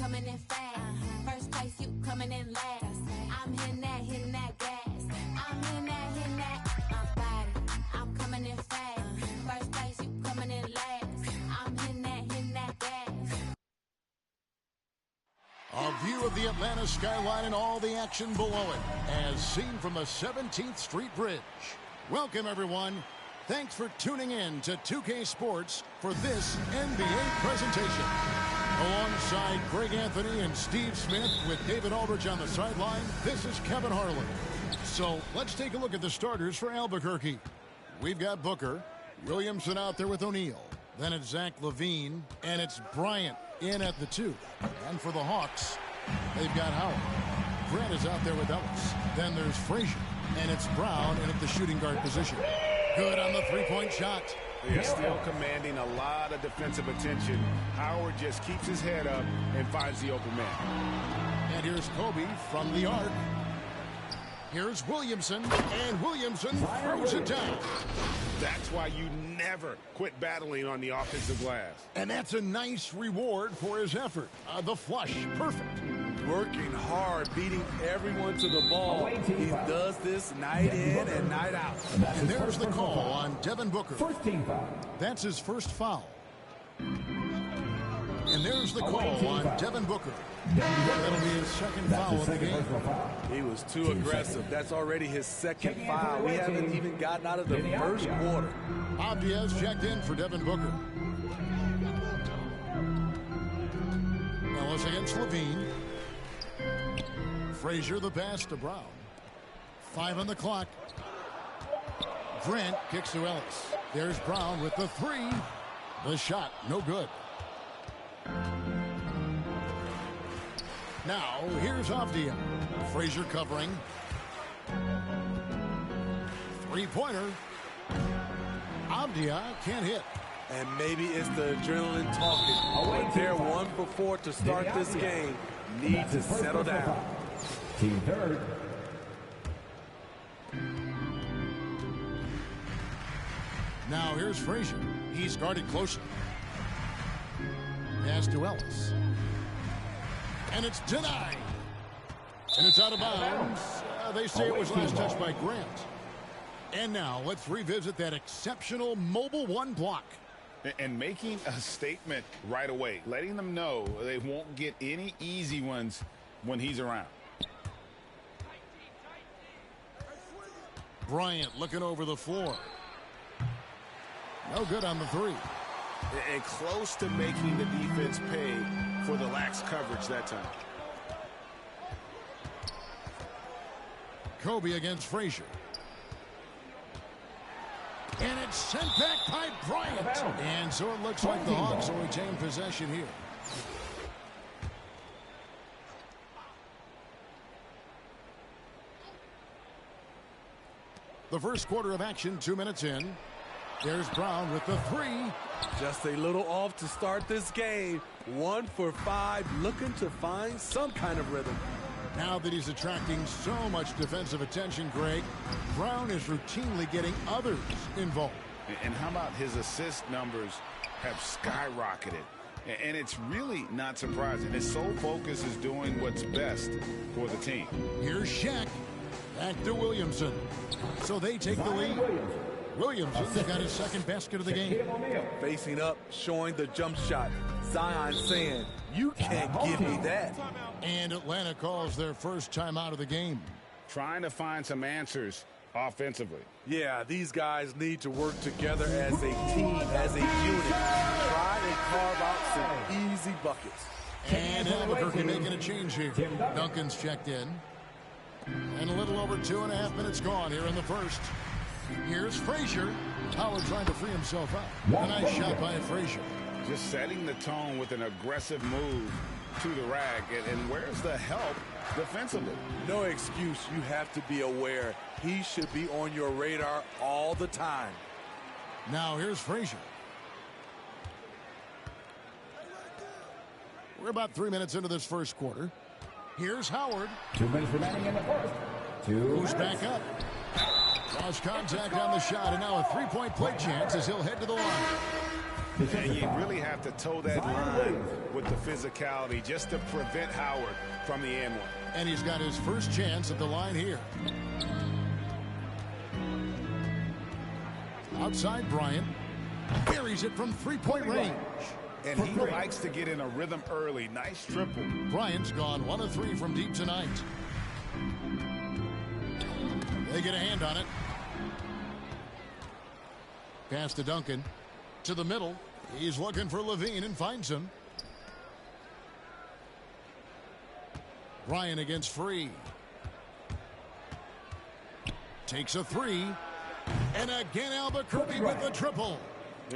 coming in fast. First place, you coming in last. I'm hitting that gas. I'm hitting that. My body, I'm coming in fast. First place, you coming in last. I'm hitting that gas. A view of the Atlanta skyline and all the action below it, as seen from the 17th Street Bridge. Welcome, everyone. Thanks for tuning in to 2K Sports for this NBA presentation. Alongside Greg Anthony and Steve Smith with David Aldridge on the sideline, this is Kevin Harlan. So let's take a look at the starters for Albuquerque. We've got Booker, Williamson out there with O'Neal. Then it's Zach LaVine, and it's Bryant in at the 2. And for the Hawks, they've got Howard. Grant is out there with Ellis. Then there's Frazier, and it's Brown in at the shooting guard position. Good on the three-point shot. They're still commanding a lot of defensive attention. Howard just keeps his head up and finds the open man. And here's Kobe from the arc. Here's Williamson, and Williamson throws it down. That's why you never quit battling on the offensive glass. And that's a nice reward for his effort. The flush, perfect. Working hard, beating everyone to the ball. He does this night in and night out. And there's the call on Devin Booker. First team foul. That's his first foul. And there's the call on Devin Booker. That'll be his second foul of the game. He was too aggressive. That's already his second foul. We haven't even gotten out of the first quarter. Abdias checked in for Devin Booker. Ellis against LaVine. Frazier the pass to Brown. 5 on the clock. Grant kicks to Ellis. There's Brown with the 3. The shot, no good. Now, here's Avdia. Frazier covering. Three-pointer. Avdia can't hit. And maybe it's the adrenaline talking. But they're 1 for 4 to start this game. Need to settle down. Team third. Now here's Frazier. He's guarded closely. Pass to Ellis. And it's denied. And it's out of bounds. They say it was last touched by Grant. And now let's revisit that exceptional Mobile 1 block. And making a statement right away, letting them know they won't get any easy ones when he's around. Bryant looking over the floor. No good on the 3. And close to making the defense pay for the lax coverage that time. Kobe against Frazier. And it's sent back by Bryant. And so it looks like the Hawks will retain possession here. The first quarter of action, 2 minutes in. There's Brown with the 3. Just a little off to start this game. 1 for 5, looking to find some kind of rhythm. Now that he's attracting so much defensive attention, Greg, Brown is routinely getting others involved. And how about his assist numbers have skyrocketed? And it's really not surprising. His sole focus is doing what's best for the team. Here's Shaq. Back to Williamson. So they take the lead. Williamson's got his second basket of the game. Facing up, showing the jump shot. Zion saying, you can't give me that. And Atlanta calls their first timeout of the game. Trying to find some answers offensively. Yeah, these guys need to work together as a team, as a unit. Try and carve out some easy buckets. And Albuquerque making a change here. Duncan's checked in. And a little over 2.5 minutes gone here in the first. Here's Frazier. Howard trying to free himself up. A nice shot by Frazier. Just setting the tone with an aggressive move to the rack. And where's the help defensively? No excuse. You have to be aware. He should be on your radar all the time. Now here's Frazier. We're about 3 minutes into this first quarter. Here's Howard. 2 minutes remaining in the first. Moves back up. Lost contact on the shot, and now a three-point play chance as he'll head to the line. And you really have to toe that line with the physicality just to prevent Howard from the and one. And he's got his first chance at the line here. Outside Bryant. Buries it from three-point range. And he likes to get in a rhythm early. Nice triple. Bryant's gone 1 of 3 from deep tonight. They get a hand on it. Pass to Duncan. To the middle. He's looking for Levine and finds him. Bryant against Free. Takes a 3. And again Albuquerque with the triple.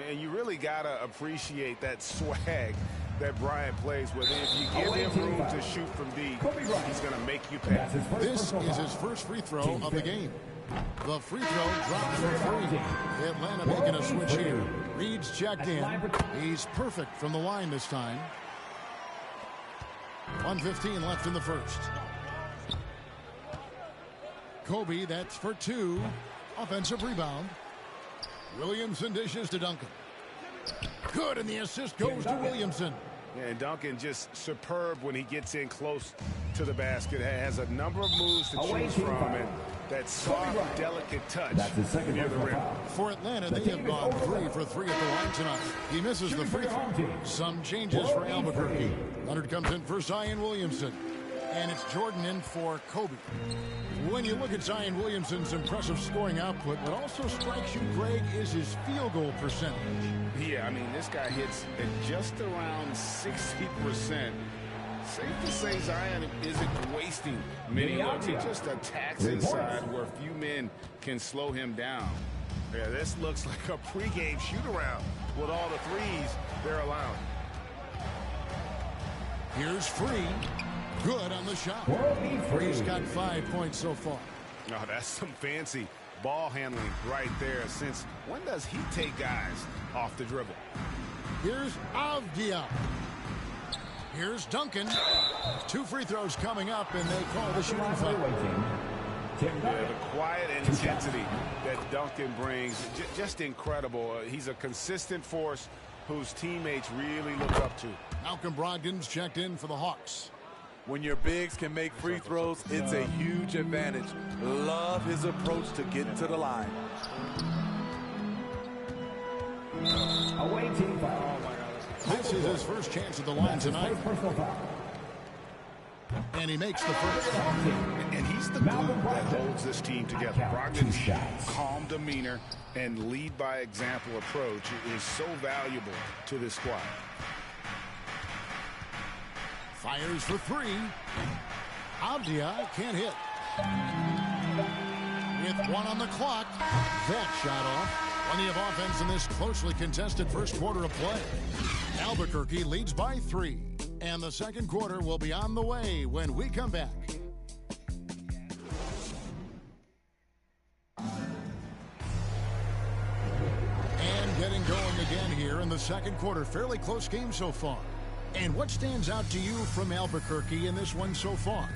And you really got to appreciate that swag that Bryant plays with. If you give him room to shoot from deep, he's going to make you pay. This is his first free throw of the game. The free throw drops for 3. Atlanta making a switch here. Reed's checked in. He's perfect from the line this time. 1:15 left in the first. Kobe, that's for 2. Offensive rebound. Williamson dishes to Duncan. Good, and the assist goes to Williamson. Yeah, and Duncan just superb when he gets in close to the basket. Has a number of moves to choose from, and that soft, delicate touch near the rim. For Atlanta, they have gone 3 for 3 at the line tonight. He misses the free throw. Some changes for Albuquerque. Leonard comes in for Zion Williamson. And it's Jordan in for Kobe. When you look at Zion Williamson's impressive scoring output, what also strikes you, Greg, is his field goal percentage. Yeah, I mean, this guy hits at just around 60%. Safe to say Zion isn't wasting many looks. He just attacks inside where few men can slow him down. Yeah, this looks like a pregame shoot-around with all the threes they're allowing. Here's Free. Good on the shot. Free's got 5 points so far. Oh, that's some fancy ball handling right there. Since when does he take guys off the dribble? Here's Avdia. Here's Duncan. 2 free throws coming up, and they call the shooting foul. Yeah, the quiet intensity that Duncan brings, just incredible. He's a consistent force whose teammates really look up to. Malcolm Brogdon's checked in for the Hawks. When your bigs can make free throws, it's a huge advantage. Love his approach to getting to the line. Away team foul. This is his first chance at the line tonight. And he makes the first. And he's the glue that holds this team together. Brogdon's calm demeanor and lead by example approach is so valuable to this squad. Fires for 3. Avdia can't hit. With 1 on the clock, that shot off. Plenty of offense in this closely contested first quarter of play. Albuquerque leads by 3. And the second quarter will be on the way when we come back. And getting going again here in the second quarter. Fairly close game so far. And what stands out to you from Albuquerque in this one so far?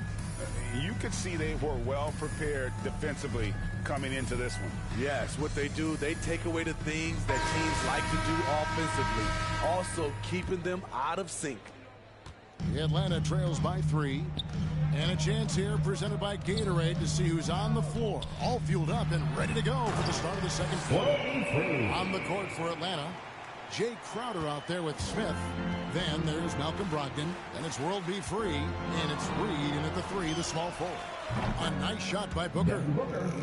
You could see they were well prepared defensively coming into this one. Yes, what they do, they take away the things that teams like to do offensively, also keeping them out of sync. Atlanta trails by 3. And a chance here presented by Gatorade to see who's on the floor. All fueled up and ready to go for the start of the second quarter. On the court for Atlanta, Jay Crowder out there with Smith. Then there's Malcolm Brogdon, and it's World B. Free, and it's Reed, and at the 3, the small forward. A nice shot by Booker.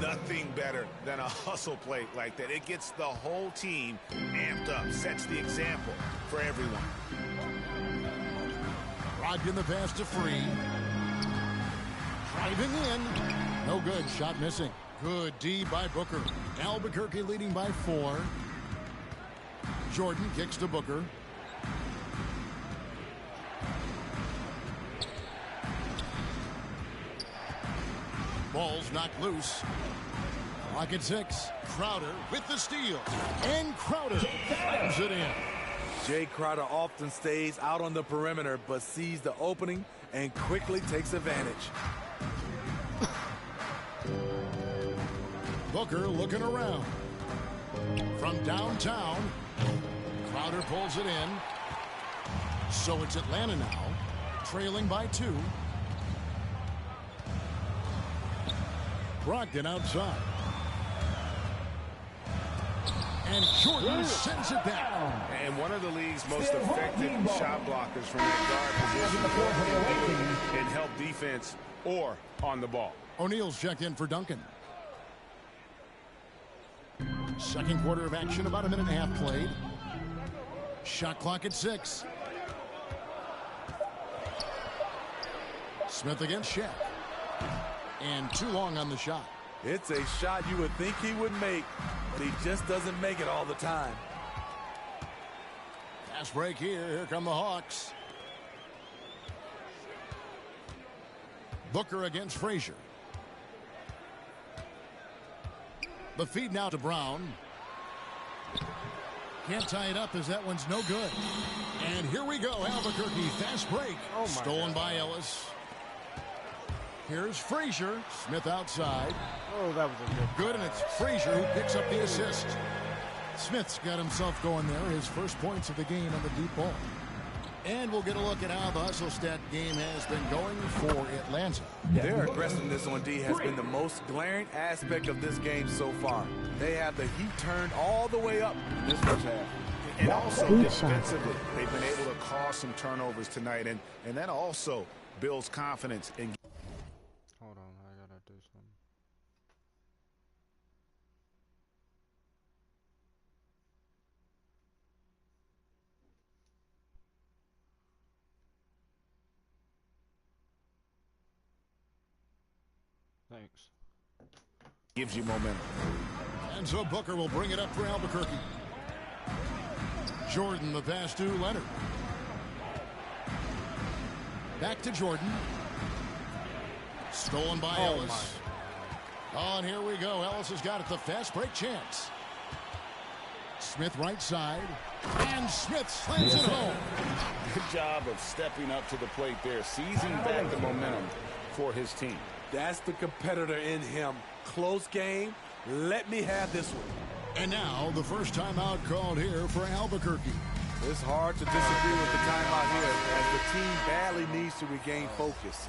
Nothing better than a hustle play like that. It gets the whole team amped up, sets the example for everyone. Brogdon the pass to Free. Driving in. No good. Shot missing. Good D by Booker. Albuquerque leading by 4. Jordan kicks to Booker. Ball's knocked loose. Clock at 6. Crowder with the steal. And Crowder slams it in. Jay Crowder often stays out on the perimeter but sees the opening and quickly takes advantage. Booker looking around. From downtown. Crowder pulls it in. So it's Atlanta now, trailing by 2. Brogdon outside. And Jordan sends it back. And one of the league's most effective shot blockers from that guard position in help defense or on the ball. O'Neal's checked in for Duncan. Second quarter of action, about a minute and a half played. Shot clock at 6. Smith against Shaq. And too long on the shot. It's a shot you would think he would make, but he just doesn't make it all the time. Fast break here. Here come the Hawks. Booker against Frazier. The feed now to Brown. Can't tie it up as that one's no good. And here we go. Albuquerque fast break. Stolen by Ellis. Here's Frazier. Smith outside. Oh, that was a good, and it's Frazier who picks up the assist. Smith's got himself going there. His first points of the game on the deep ball. And we'll get a look at how the hustle stat game has been going for Atlanta. Their aggressiveness on D has been the most glaring aspect of this game so far. They have the heat turned all the way up in this first half. And also defensively, they've been able to cause some turnovers tonight, and that also builds confidence in. Hold on, I gotta do something. Thanks. Gives you momentum. And so Booker will bring it up for Albuquerque. Jordan, the pass to Leonard. Back to Jordan. Stolen by Ellis. Oh, and here we go. Ellis has got it. The fast break chance. Smith right side. And Smith slams it home. Good job of stepping up to the plate there, seizing back the momentum for his team. That's the competitor in him. Close game. Let me have this one. And now the first timeout called here for Albuquerque. It's hard to disagree with the timeout here as the team badly needs to regain focus.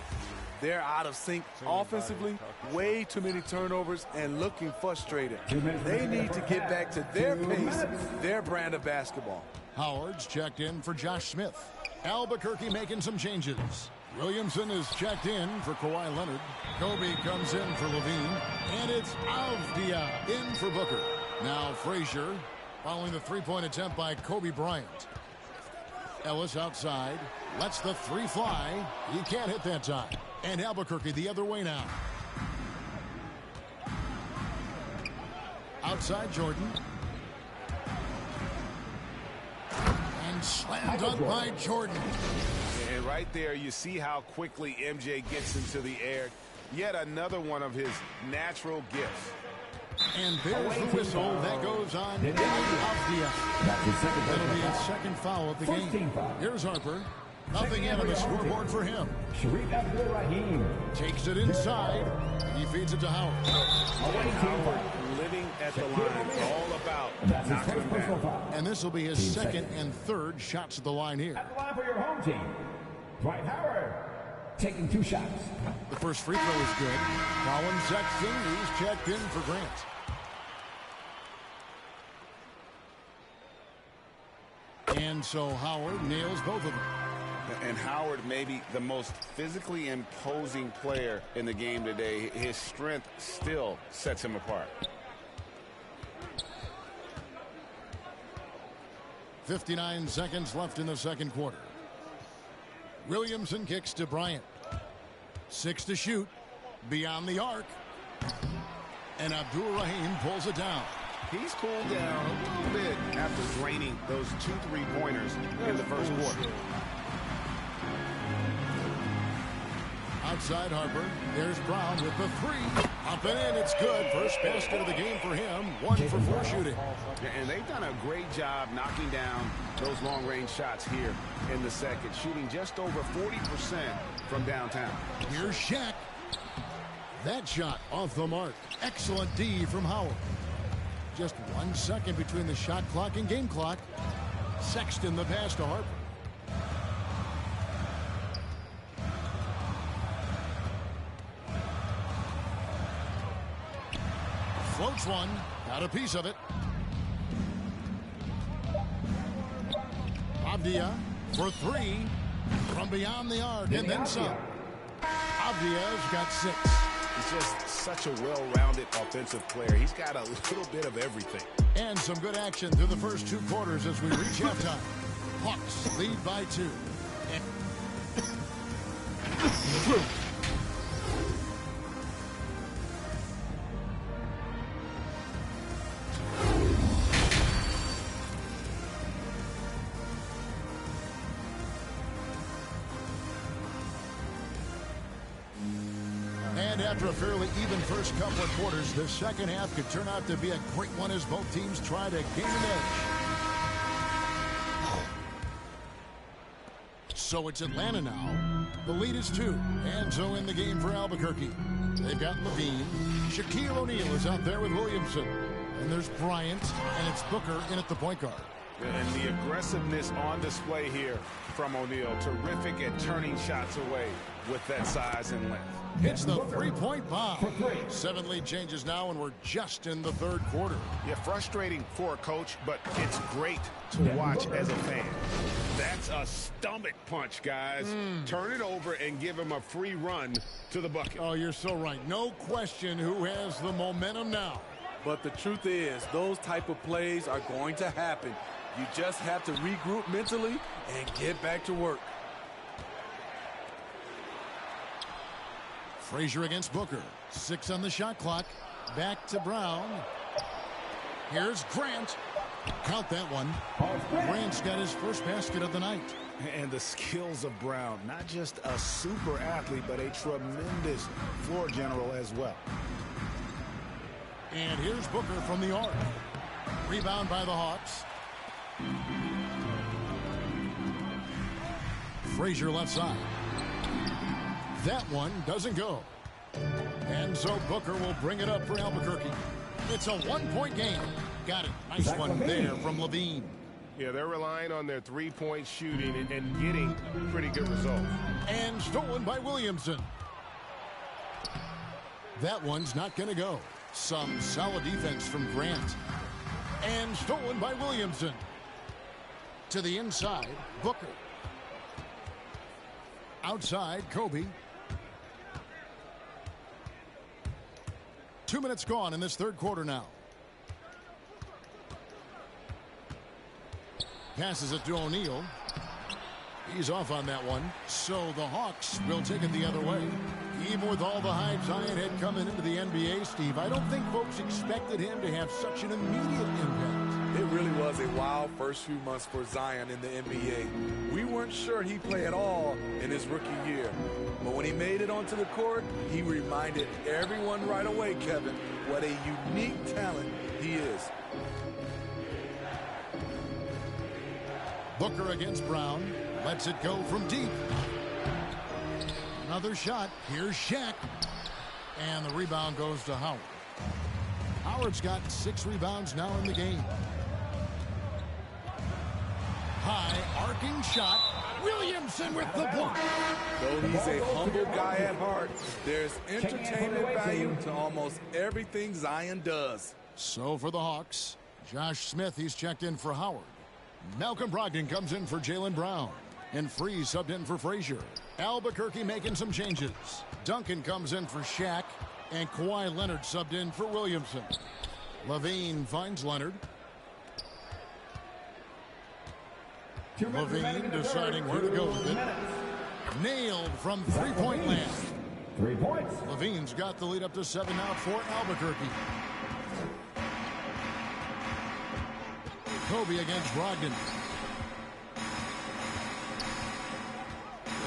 They're out of sync offensively, way too many turnovers, and looking frustrated. They need to get back to their pace, their brand of basketball. Howard's checked in for Josh Smith. Albuquerque making some changes. Williamson is checked in for Kawhi Leonard. Kobe comes in for Levine. And it's Avdia in for Booker. Now Frazier following the three-point attempt by Kobe Bryant. Ellis outside. Lets the three fly. He can't hit that time. And Albuquerque the other way now. Outside Jordan. And slammed up by Jordan. And right there, you see how quickly MJ gets into the air. Yet another one of his natural gifts. And there's the whistle that goes on Avdia. That'll be his second foul of the game. Here's Harper. Nothing in on the scoreboard for him. Takes it inside. He feeds it to Howard. Howard living at the line, all about knocking him down. And this will be his second and third shots at the line here. At the line for your home team, Dwight Howard taking 2 shots. The first free throw is good. Colin Sexton, he's checked in for Grant. And so Howard nails both of them. And Howard may be the most physically imposing player in the game today. His strength still sets him apart. 59 seconds left in the second quarter. Williamson kicks to Bryant. 6 to shoot. Beyond the arc. And Abdul-Rahim pulls it down. He's cooled down a little bit after draining those 2 3-pointers in the first quarter. Outside Harper. There's Brown with the 3. Up and in. It's good. First basket of the game for him. 1 for 4 shooting. And they've done a great job knocking down those long-range shots here in the second, shooting just over 40% from downtown. Here's Shaq. That shot off the mark. Excellent D from Howard. Just 1 second between the shot clock and game clock. Sexton the pass to Harper. Floats one. Got a piece of it. Avdia for three from beyond the arc and then some. Avdia's got 6. He's just such a well-rounded offensive player. He's got a little bit of everything. And some good action through the first 2 quarters as we reach halftime. Hawks lead by 2. And after a fairly even first couple of quarters, the second half could turn out to be a great one as both teams try to gain an edge. So it's Atlanta now. The lead is 2. Enzo in the game for Albuquerque. They've got Levine. Shaquille O'Neal is out there with Williamson. And there's Bryant, and it's Booker in at the point guard. And the aggressiveness on display here from O'Neal. Terrific at turning shots away with that size and length. It's the three-point bomb. 7 lead changes now, and we're just in the third quarter. Yeah, frustrating for a coach, but it's great to watch as a fan. That's a stomach punch, guys. Turn it over and give him a free run to the bucket. Oh, you're so right. No question who has the momentum now. But the truth is, those type of plays are going to happen. You just have to regroup mentally and get back to work. Frazier against Booker. 6 on the shot clock. Back to Brown. Here's Grant. Count that one. Grant's got his first basket of the night. And the skills of Brown. Not just a super athlete, but a tremendous floor general as well. And here's Booker from the arc. Rebound by the Hawks. Frazier left side. That one doesn't go. And so Booker will bring it up for Albuquerque. It's a 1-point game. Got it. Nice one there from Levine. Yeah, they're relying on their three-point shooting and getting pretty good results. And stolen by Williamson. That one's not going to go. Some solid defense from Grant. And stolen by Williamson. To the inside, Booker. Outside, Kobe. 2 minutes gone in this third quarter now. Passes it to O'Neal. He's off on that one. So the Hawks will take it the other way. Even with all the hype Zion had coming into the NBA, Steve, I don't think folks expected him to have such an immediate impact. It really was a wild first few months for Zion in the NBA. We weren't sure he'd play at all in his rookie year. But when he made it onto the court, he reminded everyone right away, Kevin, what a unique talent he is. Booker against Brown. Lets it go from deep. Another shot. Here's Shaq. And the rebound goes to Howard. Howard's got 6 rebounds now in the game. High arcing shot. Williamson with the block. Though he's a humble guy at heart, there's entertainment value to almost everything Zion does. So for the Hawks, Josh Smith, he's checked in for Howard. Malcolm Brogdon comes in for Jaylen Brown. And Freeze subbed in for Frazier. Albuquerque making some changes. Duncan comes in for Shaq. And Kawhi Leonard subbed in for Williamson. Levine finds Leonard. Levine deciding where to go with it. Nailed from three-point land. 3 points. Levine's got the lead up to 7 now for Albuquerque. Kobe against Brogdon.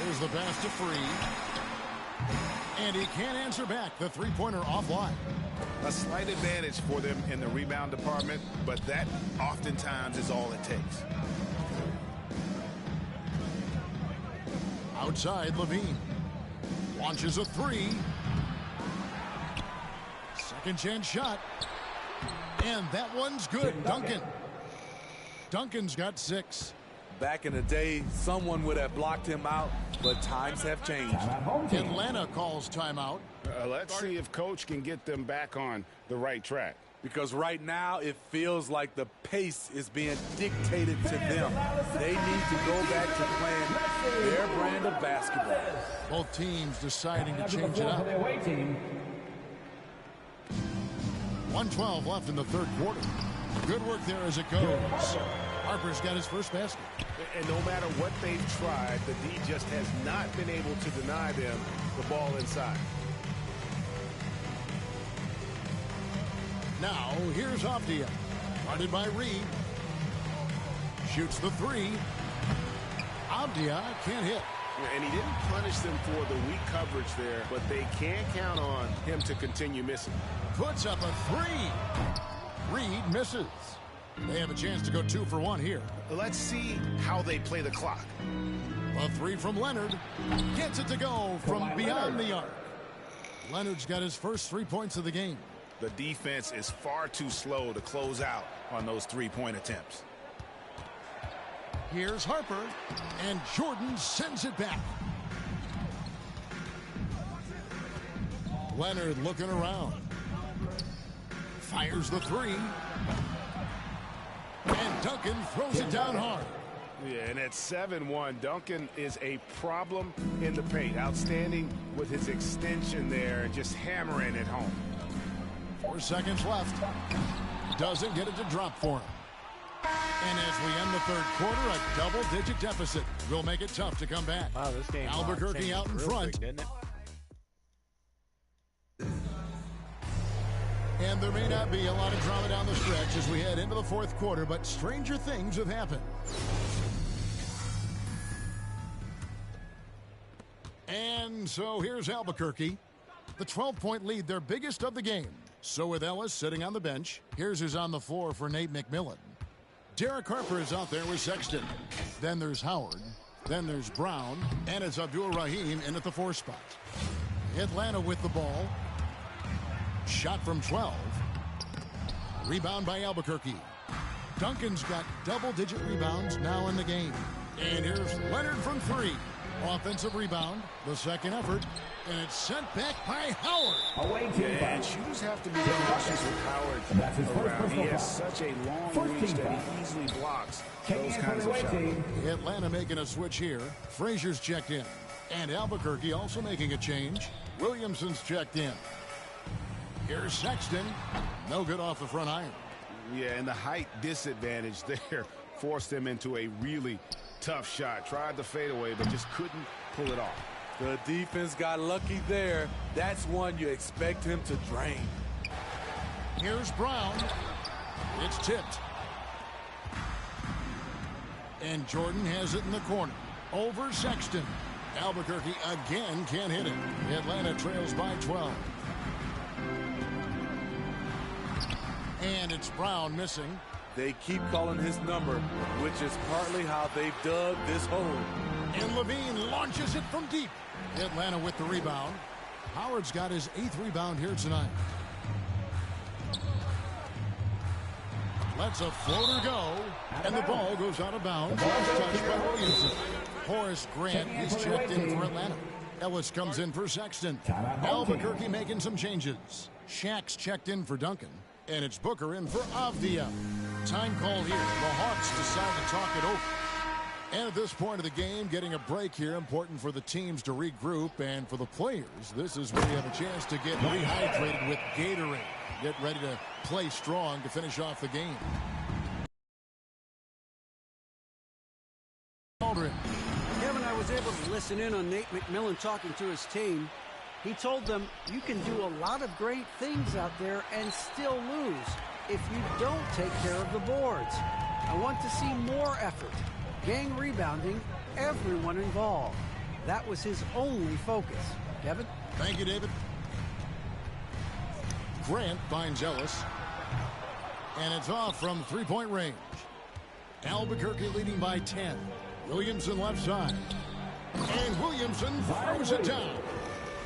There's the pass to Free. And he can't answer back. The three-pointer offline. A slight advantage for them in the rebound department, but that oftentimes is all it takes. Outside, Levine. Launches a 3. Second chance shot. And that one's good. Duncan. Duncan's got 6. Back in the day, someone would have blocked him out, but times have changed. Atlanta calls timeout. Let's see if Coach can get them back on the right track. Because right now it feels like the pace is being dictated to them. They need to go back to playing their brand of basketball. Both teams deciding to change it up. 1:12 left in the third quarter. Good work there as it goes. Harper's got his first basket. And no matter what they've tried, the D just has not been able to deny them the ball inside. Now, here's Avdia. Guarded by Reed. Shoots the 3. Avdia can't hit. And he didn't punish them for the weak coverage there, but they can't count on him to continue missing. Puts up a 3. Reed misses. They have a chance to go 2 for 1 here. Let's see how they play the clock. A 3 from Leonard. Gets it to go from beyond the arc. Leonard's got his first 3 points of the game. The defense is far too slow to close out on those three-point attempts. Here's Harper, and Jordan sends it back. Leonard looking around. Fires the 3. And Duncan throws it down hard. Yeah, and at 7-1, Duncan is a problem in the paint. Outstanding with his extension there and just hammering it home. 4 seconds left. Doesn't get it to drop for him. And as we end the third quarter, a double-digit deficit will make it tough to come back. Wow, this game Albuquerque out in front. Quick, didn't it? And there may not be a lot of drama down the stretch as we head into the fourth quarter, but stranger things have happened. And so here's Albuquerque. The 12-point lead, their biggest of the game. So with Ellis sitting on the bench, here's who's on the floor for Nate McMillan. Derek Harper is out there with Sexton. Then there's Howard. Then there's Brown. And it's Abdul Rahim in at the 4 spot. Atlanta with the ball. Shot from 12. Rebound by Albuquerque. Duncan's got double-digit rebounds now in the game. And here's Leonard from 3. Offensive rebound, the second effort, and it's sent back by Howard. And shooters have to be cautious with Howard around. He has such a long reach that he easily blocks those kinds of shots. Atlanta making a switch here. Frazier's checked in. And Albuquerque also making a change. Williamson's checked in. Here's Sexton. No good off the front iron. Yeah, and the height disadvantage there forced him into a really tough shot. Tried the fadeaway, but just couldn't pull it off. The defense got lucky there. That's one you expect him to drain. Here's Brown. It's tipped. And Jordan has it in the corner. Over Sexton. Albuquerque again can't hit it. Atlanta trails by 12. And it's Brown missing. They keep calling his number, which is partly how they've dug this hole. And Levine launches it from deep. Atlanta with the rebound. Howard's got his 8th rebound here tonight. Lets a floater go, and the ball goes out of bounds. Touched by Williamson. Horace Grant is checked in for Atlanta. Ellis comes in for Sexton. Albuquerque making some changes. Shack's checked in for Duncan. And it's Booker in for Avdia. Time call here. The Hawks decide to talk it over. And at this point of the game, getting a break here, important for the teams to regroup. And for the players, this is where you have a chance to get rehydrated with Gatorade. Get ready to play strong to finish off the game. Aldrin. Kevin, I was able to listen in on Nate McMillan talking to his team. He told them, you can do a lot of great things out there and still lose if you don't take care of the boards. I want to see more effort, gang rebounding, everyone involved. That was his only focus. Kevin? Thank you, David. Grant finds Ellis. And it's off from three-point range. Albuquerque leading by 10. Williamson left side. And Williamson throws it down.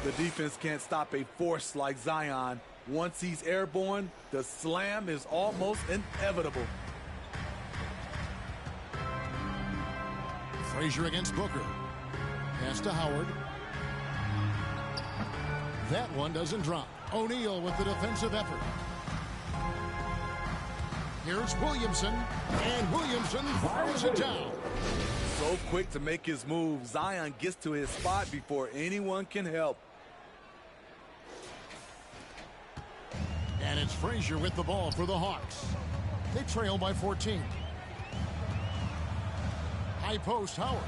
The defense can't stop a force like Zion. Once he's airborne, the slam is almost inevitable. Frazier against Booker. Pass to Howard. That one doesn't drop. O'Neal with the defensive effort. Here's Williamson, and Williamson fires it down. So quick to make his move. Zion gets to his spot before anyone can help. And it's Frazier with the ball for the Hawks. They trail by 14. High post, Howard.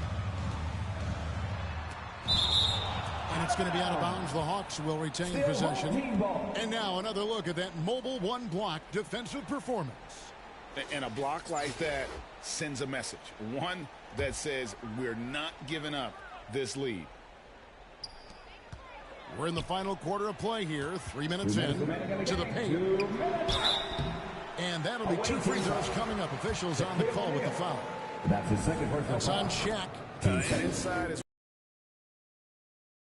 And it's going to be out of bounds. The Hawks will retain possession. And now another look at that mobile one-block defensive performance. And a block like that sends a message. One that says we're not giving up this lead. We're in the final quarter of play here. 3 minutes in to the paint. And that'll be 2 free throws coming up. Officials on the call with the foul. That's his second personal It's foul. on Shaq. And inside is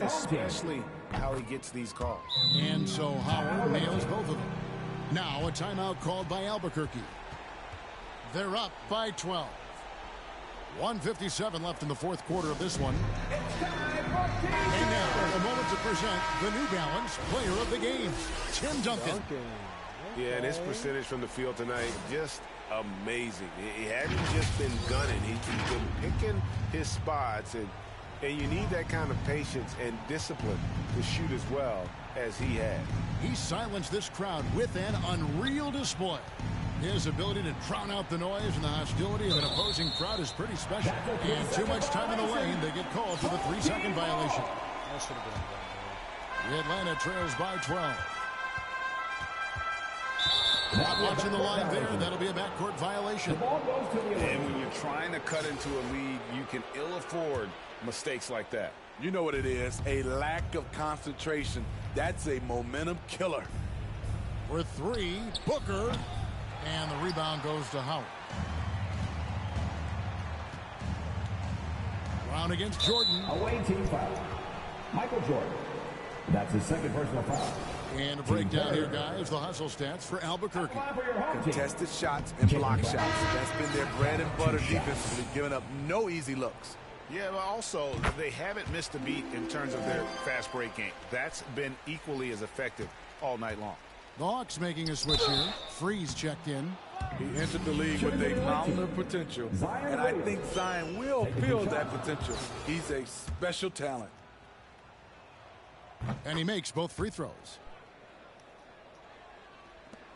especially how he gets these calls. And so Howard nails both of them. Now a timeout called by Albuquerque. They're up by 12. 1:57 left in the fourth quarter of this one. And now a moment to present the New Balance Player of the Game, Tim Duncan. Yeah, and his percentage from the field tonight, just amazing. He hadn't just been gunning. He's been picking his spots, and you need that kind of patience and discipline to shoot as well as he had. He silenced this crowd with an unreal display. His ability to drown out the noise and the hostility of an opposing crowd is pretty special. And too much time in the lane, they get called for the 3-second violation. That should have been The Atlanta trails by 12. Not watching the line there. That'll be a backcourt violation. And when you're trying to cut into a lead, you can ill afford mistakes like that. You know what it is, a lack of concentration. That's a momentum killer. For 3, Booker. And the rebound goes to Howard. Brown against Jordan. Away team foul. Michael Jordan. That's his second personal foul. And a breakdown here, guys. The hustle stats for Albuquerque. Contested shots and block shots. That's been their bread and butter defensively, giving up no easy looks. Yeah, but also they haven't missed a beat in terms of their fast break game. That's been equally as effective all night long. The Hawks making a switch here. Freeze checked in. He entered the league with a mountain of potential, and I think Zion will feel that potential. He's a special talent. And he makes both free throws.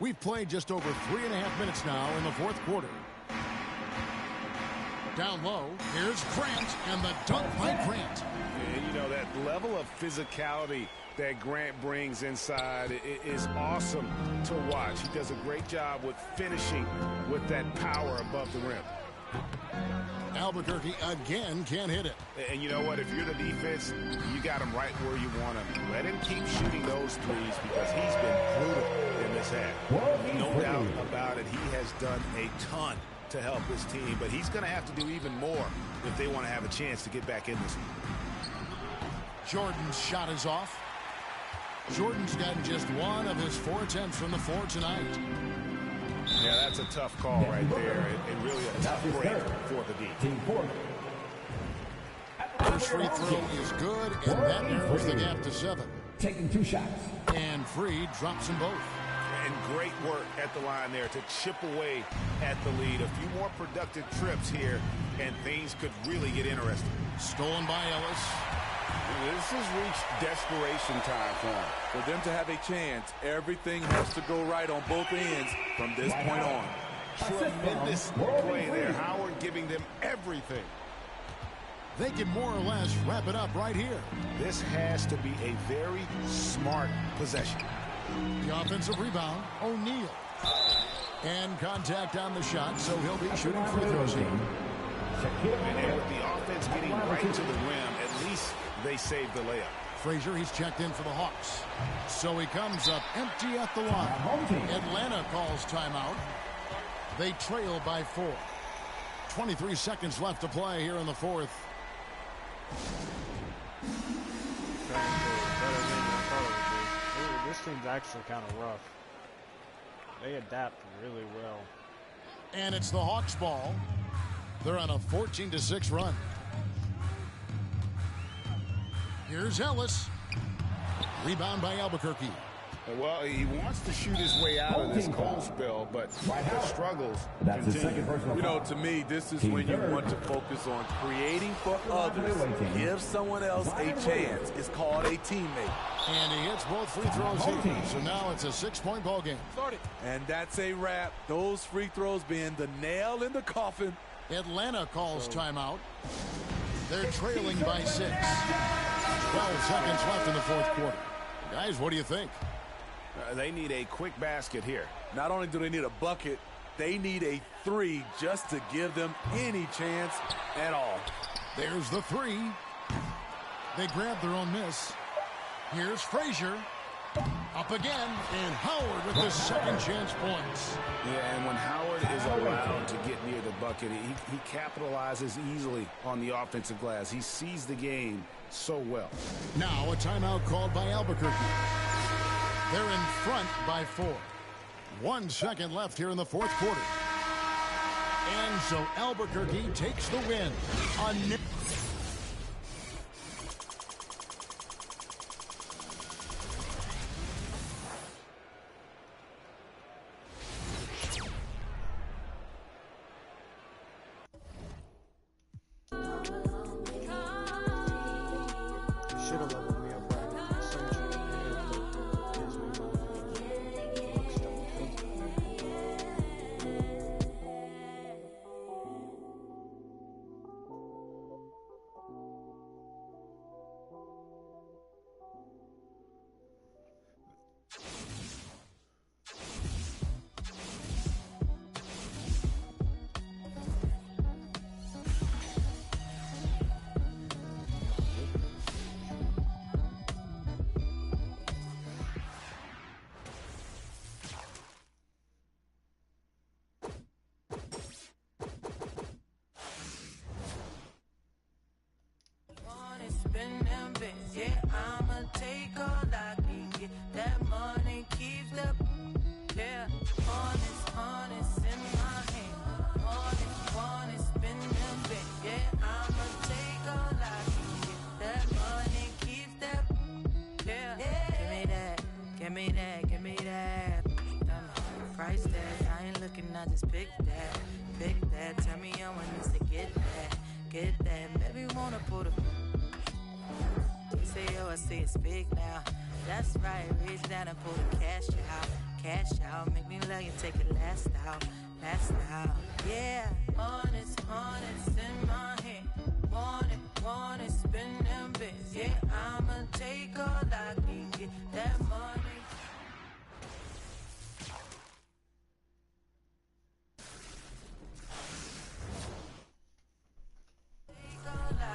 We've played just over 3.5 minutes now in the fourth quarter. Down low, here's Grant, and the dunk by Grant. And, you know, that level of physicality that Grant brings inside is awesome to watch. He does a great job with finishing with that power above the rim. Albuquerque again can't hit it. And you know what? If you're the defense, you got him right where you want him. Let him keep shooting those threes because he's been brutal in this half. No doubt about it. He has done a ton to help his team, but he's going to have to do even more if they want to have a chance to get back in this one. Jordan's shot is off. Jordan's gotten just 1 of his 4 attempts from the floor tonight. Yeah, that's a tough call right there, and really a tough break for the D. Team 4. First free throw is good, and that narrows the gap to 7. Taking 2 shots. And Freed drops them both. And great work at the line there to chip away at the lead. A few more productive trips here, and things could really get interesting. Stolen by Ellis. This has reached desperation time for him. For them to have a chance, everything has to go right on both ends from this point on. Tremendous play there. Howard giving them everything. They can more or less wrap it up right here. This has to be a very smart possession. The offensive rebound, O'Neal. And contact on the shot, so he'll be shooting free throws here. And with the offense getting right to the rim, at least they saved the layup. Frazier, he's checked in for the Hawks. So he comes up empty at the line. Atlanta calls timeout. They trail by 4. 23 seconds left to play here in the fourth. This team's actually kind of rough. They adapt really well. And it's the Hawks ball. They're on a 14-6 run. Here's Ellis. Rebound by Albuquerque. Well, he wants to shoot his way out of this cold spell, but the struggles continue. You know, to me, this is when you want to focus on creating for others. Give someone else a chance. It's called a teammate. And he hits both free throws here. So now it's a 6-point ball game. And that's a wrap. Those free throws being the nail in the coffin. Atlanta calls timeout. They're trailing by 6. 12 seconds left in the fourth quarter. Guys, what do you think? They need a quick basket here. Not only do they need a bucket, they need a 3 just to give them any chance at all. There's the 3. They grab their own miss. Here's Frazier. Up again, and Howard with the second chance points. Yeah, and when Howard is allowed to get near the bucket, he capitalizes easily on the offensive glass. He sees the game so well. Now a timeout called by Albuquerque. They're in front by 4. 1 second left here in the fourth quarter. And so Albuquerque takes the win. That's right, reach down and pull the cash out. Cash out, make me love you, take it last out. Yeah, honest in my